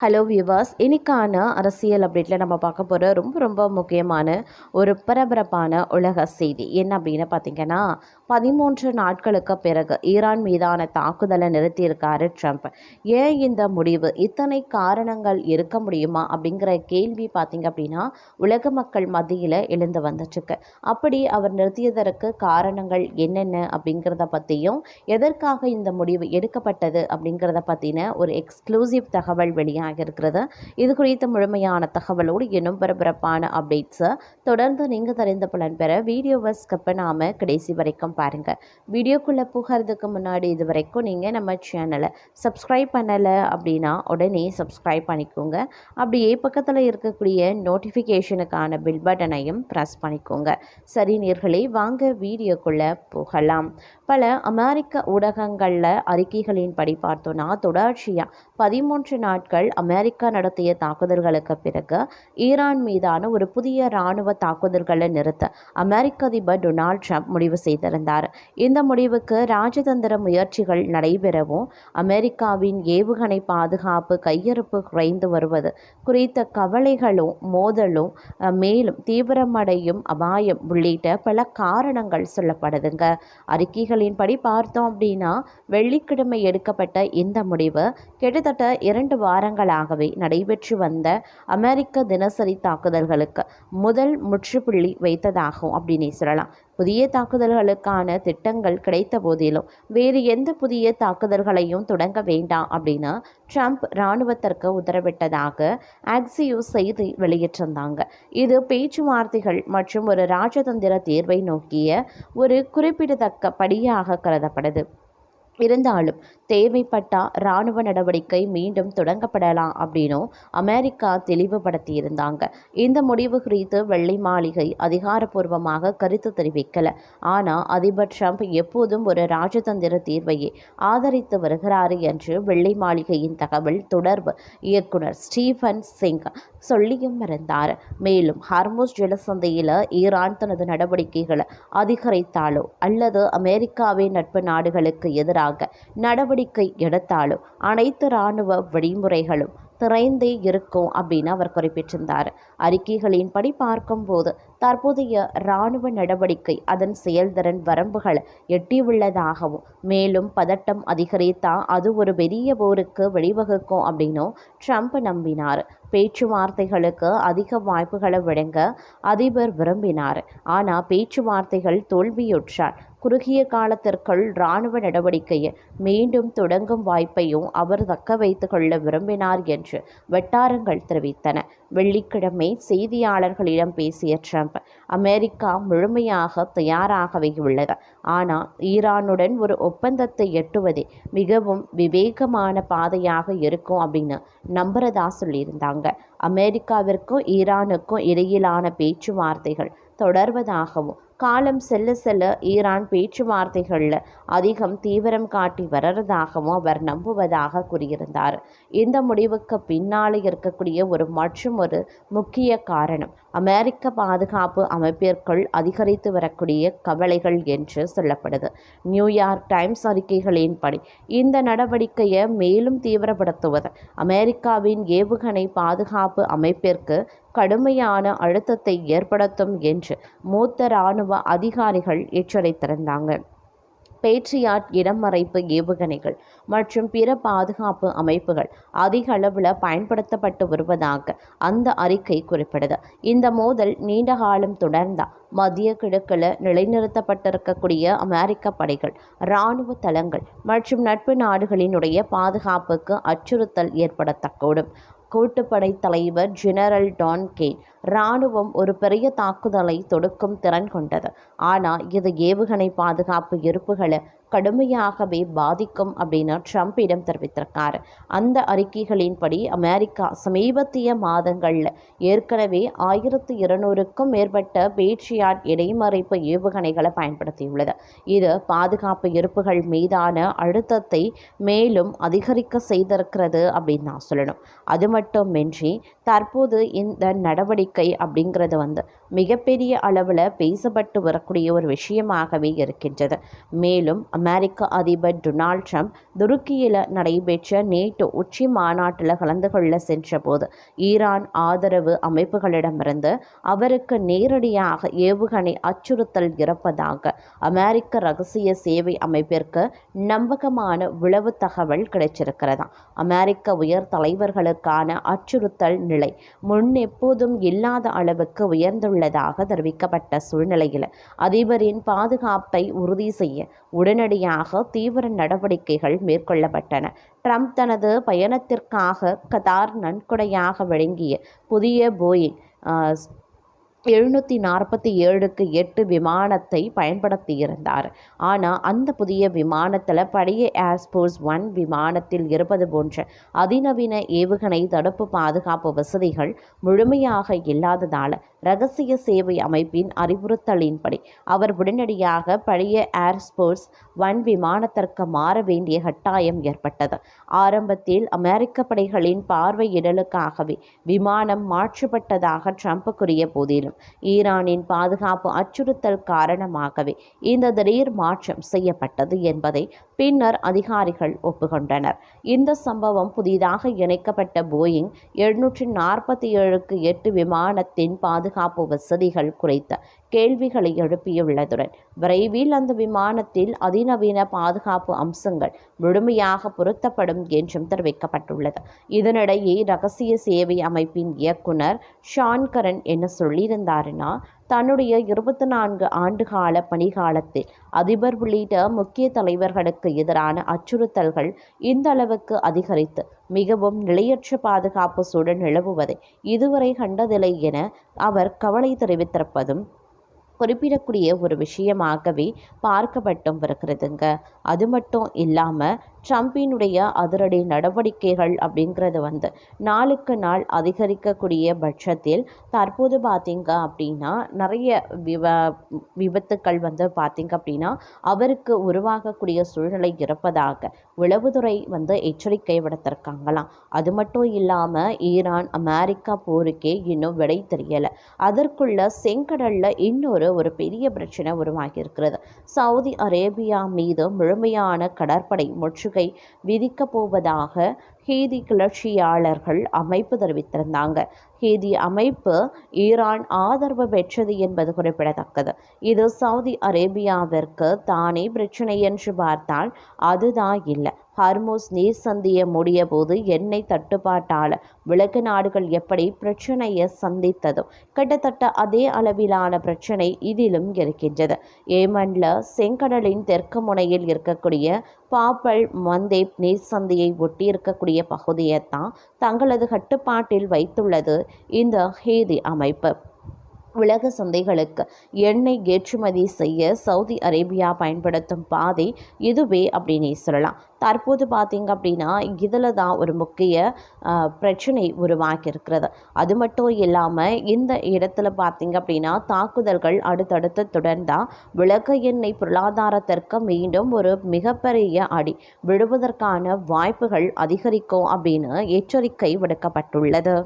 Hello viewers, இன்னைக்கான அரசியல் அப்டேட்டில் நம்ம பார்க்க போகிற ரொம்ப ரொம்ப முக்கியமான ஒரு பரபரப்பான உலக செய்தி என்ன அப்படின்னு பார்த்தீங்கன்னா, 13 நாட்களுக்கு பிறகு ஈரான் மீதான தாக்குதலை நிறுத்தியிருக்காரு ட்ரம்ப். ஏன் இந்த முடிவு? இத்தனை காரணங்கள் இருக்க முடியுமா அப்படிங்கிற கேள்வி பார்த்தீங்க அப்படின்னா உலக மக்கள் மத்தியில் எழுந்து வந்துட்டுருக்கு. அப்படி அவர் நிறுத்தியதற்கு காரணங்கள் என்னென்ன அப்படிங்கிறத பற்றியும், எதற்காக இந்த முடிவு எடுக்கப்பட்டது அப்படிங்கிறத பற்றின ஒரு எக்ஸ்க்ளூசிவ் தகவல் வெளியாக இருக்கிறது. இது குறித்த முழுமையான தகவலோடு இன்னும் பரபரப்பான அப்டேட்ஸை தொடர்ந்து நீங்கள் தெரிந்து பலன் பெற வீடியோவை ஸ்கிப் பண்ணாமல் கடைசி வரைக்கும் பாருங்கள். வீடியோக்குள்ளே போகிறதுக்கு முன்னாடி இது வரைக்கும் நீங்கள் நம்ம சேனலை சப்ஸ்கிரைப் பண்ணலை அப்படின்னா உடனே சப்ஸ்கிரைப் பண்ணிக்கோங்க. அப்படியே பக்கத்தில் இருக்கக்கூடிய நோட்டிஃபிகேஷனுக்கான பில் பட்டனையும் ப்ரெஸ் பண்ணிக்கோங்க. சரி நேயர்களே, வாங்க வீடியோக்குள்ளே போகலாம். பல அமெரிக்க ஊடகங்களில் அறிக்கைகளின்படி பார்த்தோன்னா, தொடர்ச்சியாக 13 நாட்கள் அமெரிக்கா நடத்திய தாக்குதல்களுக்கு பிறகு ஈரான் மீதான ஒரு புதிய இராணுவ தாக்குதல்களை நிறுத்த அமெரிக்க அதிபர் டொனால்ட் ட்ரம்ப் முடிவு செய்திருந்தார். இந்த முடிவுக்கு ராஜதந்திர முயற்சிகள் நடைபெறவும், அமெரிக்காவின் ஏவுகணை பாதுகாப்பு கையிருப்பு குறைந்து வருவது குறித்த கவலைகளும் மோதலும் மேலும் தீவிரமடையும் அபாயம் உள்ளிட்ட பல காரணங்கள் சொல்லப்படுதுங்க. அறிக்கைகளின்படி பார்த்தோம் அப்படின்னா, வெள்ளிக்கிழமை எடுக்கப்பட்ட இந்த முடிவு கிட்டத்தட்ட 2 வாரங்களாகவே நடைபெற்று வந்த அமெரிக்க தினசரி தாக்குதல்களுக்கு முதல் முற்றுப்புள்ளி வைத்ததாகும் அப்படின்னு சொல்லலாம். புதிய தாக்குதல்களுக்கான திட்டங்கள் கிடைத்த போதிலும் வேறு எந்த புதிய தாக்குதல்களையும் தொடங்க வேண்டாம் அப்படின்னு ட்ரம்ப் இராணுவத்திற்கு உத்தரவிட்டதாக ஆக்சியோஸ் செய்தி வெளியிட்டிருந்தாங்க. இது பேச்சுவார்த்தைகள் மற்றும் ஒரு ராஜதந்திர தீர்வை நோக்கிய ஒரு குறிப்பிடத்தக்க படியாக கருதப்படுது. இருந்தாலும் தேவைப்பட்டால் இராணுவ நடவடிக்கை மீண்டும் தொடங்கப்படலாம் அப்படின்னும் அமெரிக்கா தெளிவுபடுத்தியிருந்தாங்க. இந்த முடிவு குறித்து வெள்ளை மாளிகை அதிகாரப்பூர்வமாக கருத்து தெரிவிக்கல. ஆனால் அதிபர் ட்ரம்ப் எப்போதும் ஒரு ராஜதந்திர தீர்வையே ஆதரித்து வருகிறார் என்று வெள்ளை மாளிகையின் தகவல் தொடர்பு இயக்குனர் ஸ்டீஃபன் சிங் சொல்லியும் இருந்தார். மேலும் ஹார்முஸ் ஜலசந்தியில் ஈரான் தனது நடவடிக்கைகளை அதிகரித்தாலோ அல்லது அமெரிக்காவின் நட்பு நாடுகளுக்கு எதிராக நடவடிக்கை எடுத்தாலும் அனைத்து இராணுவ வழிமுறைகளும் திறந்தே இருக்கும் அப்படின்னு அவர் குறிப்பிட்டிருந்தார். அறிக்கைகளின்படி பார்க்கும்போது தற்போதைய இராணுவ நடவடிக்கை அதன் செயல்திறன் வரம்புகளை எட்டியுள்ளதாகவும், மேலும் பதட்டம் அதிகரித்தால் அது ஒரு பெரிய போருக்கு வழிவகுக்கும் அப்படின்னும் ட்ரம்ப் நம்பினார். பேச்சுவார்த்தைகளுக்கு அதிக வாய்ப்புகளை வழங்க அதிபர் விரும்பினார். ஆனால் பேச்சுவார்த்தைகள் தோல்வியுற்றார். குறுகிய காலத்திற்குள் இராணுவ நடவடிக்கையை மீண்டும் தொடங்கும் வாய்ப்பையும் அவர் தக்க வைத்துக் கொள்ள விரும்பினார் என்று வட்டாரங்கள் தெரிவித்தன. வெள்ளிக்கிழமை செய்தியாளர்களிடம் பேசிய ட்ரம்ப், அமெரிக்கா முழுமையாக தயாராகவே உள்ளது, ஆனால் ஈரானுடன் ஒரு ஒப்பந்தத்தை எட்டுவதே மிகவும் விவேகமான பாதையாக இருக்கும் அப்படின்னு நம்புறதா சொல்லியிருந்தாங்க. அமெரிக்காவிற்கும் ஈரானுக்கும் இடையிலான பேச்சுவார்த்தைகள் தொடர்வதாகவும், காலம் செல்ல செல்ல ஈரான் பேச்சுவார்த்தைகளில் அதிகம் தீவிரம் காட்டி வர்றதாகவும் அவர் நம்புவதாக கூறியிருந்தார். இந்த முடிவுக்கு பின்னால் இருக்கக்கூடிய ஒரு முக்கிய காரணம் அமெரிக்க பாதுகாப்பு அமைப்பிற்குள் அதிகரித்து வரக்கூடிய கவலைகள் என்று சொல்லப்படுது. நியூயார்க் டைம்ஸ் அறிக்கைகளின்படி இந்த நடவடிக்கையை மேலும் தீவிரப்படுத்துவது அமெரிக்காவின் ஏவுகணை பாதுகாப்பு அமைப்பிற்கு கடுமையான அழுத்தத்தை ஏற்படுத்தும் என்று மூத்த இராணுவ அதிகாரிகள் எச்சரித்திருந்தாங்க. பேட்ரியாட் இடமறைப்பு ஏவுகணைகள் மற்றும் பிற பாதுகாப்பு அமைப்புகள் அதிக அளவில் பயன்படுத்தப்பட்டு வருவதாக அந்த அறிக்கை குறிப்பிடுது. இந்த மோதல் நீண்ட காலம் தொடர்ந்தால் மத்திய கிழக்கில் நிலைநிறுத்தப்பட்டிருக்கக்கூடிய அமெரிக்க படைகள், இராணுவ தளங்கள் மற்றும் நட்பு நாடுகளினுடைய பாதுகாப்புக்கு அச்சுறுத்தல் ஏற்படக்கூடும். கூட்டுப்படை தலைவர் ஜெனரல் டான் கெய்ன், இராணுவம் ஒரு பெரிய தாக்குதலை தொடுக்கும் திறன் கொண்டது, ஆனால் இது ஏவுகணை பாதுகாப்பு இருப்புகளை கடுமையாகவே பாதிக்கும் அப்படின்னு ட்ரம்பிடம் தெரிவித்திருக்கார். அந்த அறிக்கைகளின்படி அமெரிக்கா சமீபத்திய மாதங்களில் ஏற்கனவே 1200க்கும் மேற்பட்ட பேட்ரியாட் இடைமறைப்பு ஏவுகணைகளை பயன்படுத்தியுள்ளது. இது பாதுகாப்பு இருப்புகள் மீதான அழுத்தத்தை மேலும் அதிகரிக்க செய்திருக்கிறது அப்படின்னு நான் சொல்லணும். அது மட்டுமின்றி தற்போது இந்த நடவடிக்கை அப்படிங்கிறது மிகப்பெரிய அளவில் பேசப்பட்டு வரக்கூடிய ஒரு விஷயமாகவே இருக்கின்றது. மேலும் அமெரிக்க அதிபர் டொனால்ட் ட்ரம்ப் துருக்கியில் நடைபெற்ற நேட்டோ உச்சி மாநாட்டில் கலந்து கொள்ள சென்றபோது ஈரான் ஆதரவு அமைப்புகளிடமிருந்து அவருக்கு நேரடியாக ஏவுகணை அச்சுறுத்தல் இருப்பதாக அமெரிக்க ரகசிய சேவை அமைப்பிற்கு நம்பகமான உளவு தகவல் கிடைச்சிருக்கிறதா. அமெரிக்க உயர் தலைவர்களுக்கான அச்சுறுத்தல் நிலை முன்னெப்போதும் இல்லாத அளவுக்கு உயர்ந்துள்ளதாக தெரிவிக்கப்பட்ட சூழ்நிலையில் அதிபரின் பாதுகாப்பை உறுதி செய்ய உடனடியாக தீவிர நடவடிக்கைகள் மேற்கொள்ளப்பட்டன. ட்ரம்ப் தனது பயணத்திற்காக கத்தார் நன்கொடையாக வழங்கிய புதிய போயிங் 747-8 விமானத்தை பயன்படுத்தியிருந்தார். ஆனால் அந்த புதிய விமானத்தில் பழைய ஏர்ஃபோர்ஸ் 1 விமானத்தில் இருப்பது போன்ற அதிநவீன ஏவுகணை தடுப்பு பாதுகாப்பு வசதிகள் முழுமையாக இல்லாததால் ரகசிய சேவை அமைப்பின் அறிவுறுத்தலின்படி அவர் உடனடியாக பழைய ஏர்ஃபோர்ஸ் 1 விமானத்திற்கு மாற வேண்டிய கட்டாயம் ஏற்பட்டது. ஆரம்பத்தில் அமெரிக்க படைகளின் பார்வையிடலுக்காகவே விமானம் மாற்றப்பட்டதாக ட்ரம்ப் கூறிய போதிலும் ஈரானின் பாதுகாப்பு அச்சுறுத்தல் காரணமாகவே இந்த திடீர் மாற்றம் செய்யப்பட்டது என்பதை பின்னர் அதிகாரிகள் ஒப்புக்கொண்டனர். இந்த சம்பவம் புதிதாக இணைக்கப்பட்ட போயிங் 747-8 விமானத்தின் பாதுகாப்பு வசதிகள் குறித்த கேள்விகளை எழுப்பியுள்ளதுடன் விரைவில் அந்த விமானத்தில் அதிநவீன பாதுகாப்பு அம்சங்கள் முழுமையாக பொருத்தப்படும் என்றும் தெரிவிக்கப்பட்டுள்ளது. இதனிடையே ரகசிய சேவை அமைப்பின் இயக்குனர் ஷான் கரன் என்ன சொல்லியிருந்தாருன்னா, தன்னுடைய 24 ஆண்டுகால பணிகாலத்தில் அதிபர் உள்ளிட்ட முக்கிய தலைவர்களுக்கு எதிரான அச்சுறுத்தல்கள் இந்த அளவுக்கு அதிகரித்து மிகவும் நிலையற்ற பாதுகாப்பு சூழல் நிலவுவதை இதுவரை கண்டதில்லை என அவர் கவலை தெரிவித்திருப்பதும் குறிப்பிடக்கூடிய ஒரு விஷயமாகவே பார்க்கப்பட்டும் வருகிறதுங்க. அது மட்டும் இல்லாமல் ட்ரம்பினுடைய அதிரடி நடவடிக்கைகள் அப்படிங்கிறது நாளுக்கு நாள் அதிகரிக்கக்கூடிய பட்சத்தில் தற்போது பார்த்திங்க அப்படின்னா நிறைய விபத்துக்கள் பார்த்திங்க அப்படின்னா அவருக்கு உருவாகக்கூடிய சூழ்நிலை இருப்பதாக உளவுத்துறை எச்சரிக்கை விடுத்திருக்காங்களாம். அது மட்டும் இல்லாமல் ஈரான் அமெரிக்கா போருக்கே இன்னும் விடை தெரியலை. அதற்குள்ள செங்கடலில் இன்னொரு பெரிய பிரச்சனை உருவாகி இருக்கிறது. சவுதி அரேபியா மீது முழுமையான கடற்படை முற்றுகை விதிக்கப் போவதாக ஹூதி கிளர்ச்சியாளர்கள் அமைப்பு தெரிவித்திருந்தாங்க. ஹூதி அமைப்பு ஈரான் ஆதரவு பெற்றது என்பது குறிப்பிடத்தக்கது. இது சவுதி அரேபியாவிற்கு தானே பிரச்சனை என்று பார்த்தால் அதுதான் இல்லை. ஹர்மோஸ் நீர் சந்தியை மூடிய போது எண்ணெய் தட்டுப்பாட்டால் உலக நாடுகள் எப்படி பிரச்சனையை சந்தித்ததோ கிட்டத்தட்ட அதே அளவிலான பிரச்சனை இதிலும் இருக்கின்றது. ஏமனில் செங்கடலின் தெற்கு முனையில் இருக்கக்கூடிய பாப்பல் மந்தேப் நீர் சந்தியை ஒட்டி இருக்கக்கூடிய பகுதியை தான் தங்களது கட்டுப்பாட்டில் வைத்துள்ளது இந்த ஹூதி அமைப்பு. உலக சந்தைகளுக்கு எண்ணெய் ஏற்றுமதி செய்ய சவுதி அரேபியா பயன்படுத்தும் பாதை இதுவே அப்படின்னே சொல்லலாம். தற்போது பார்த்திங்க அப்படின்னா இதில் தான் ஒரு முக்கிய பிரச்சனை உருவாக்கியிருக்கிறது. அது மட்டும் இல்லாமல் இந்த இடத்துல பார்த்திங்க அப்படின்னா தாக்குதல்கள் அடுத்தடுத்து தொடர்ந்தால் உலக எண்ணெய் பொருளாதாரத்திற்கு மீண்டும் ஒரு மிகப்பெரிய அடி விழுவதற்கான வாய்ப்புகள் அதிகரிக்கும் அப்படின்னு எச்சரிக்கை விடுக்கப்பட்டுள்ளது.